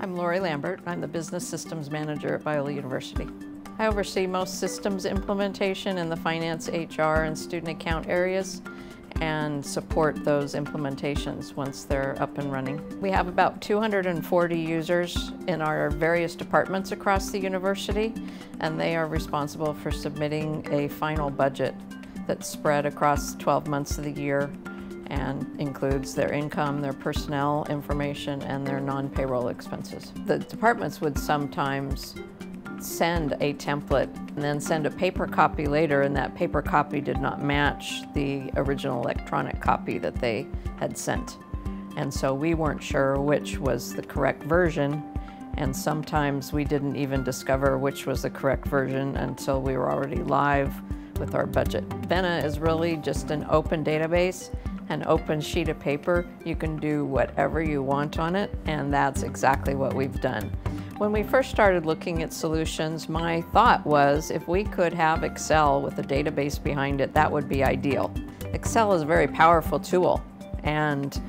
I'm Lori Lambert. I'm the Business Systems Manager at Biola University. I oversee most systems implementation in the finance, HR, and student account areas and support those implementations once they're up and running. We have about 240 users in our various departments across the university, and they are responsible for submitting a final budget that's spread across 12 months of the year and includes their income, their personnel information, and their non-payroll expenses. The departments would sometimes send a template and then send a paper copy later, and that paper copy did not match the original electronic copy that they had sent. And so we weren't sure which was the correct version, and sometimes we didn't even discover which was the correct version until we were already live with our budget. Vena is really just an open database, an open sheet of paper. You can do whatever you want on it, and that's exactly what we've done. When we first started looking at solutions, my thought was if we could have Excel with a database behind it, that would be ideal. Excel is a very powerful tool, and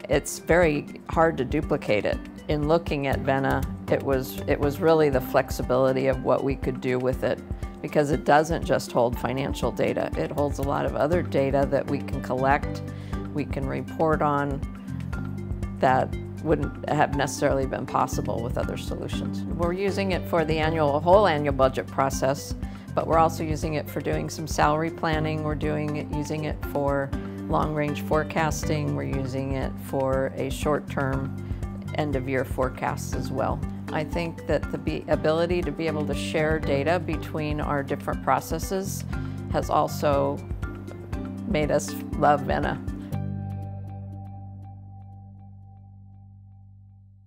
it's very hard to duplicate it. In looking at Vena, it was really the flexibility of what we could do with it, because it doesn't just hold financial data. It holds a lot of other data that we can collect, we can report on, that wouldn't have necessarily been possible with other solutions. We're using it for the whole annual budget process, but we're also using it for doing some salary planning. We're using it for long-range forecasting. We're using it for a short-term end-of-year forecast as well. I think that the ability to be able to share data between our different processes has also made us love Vena.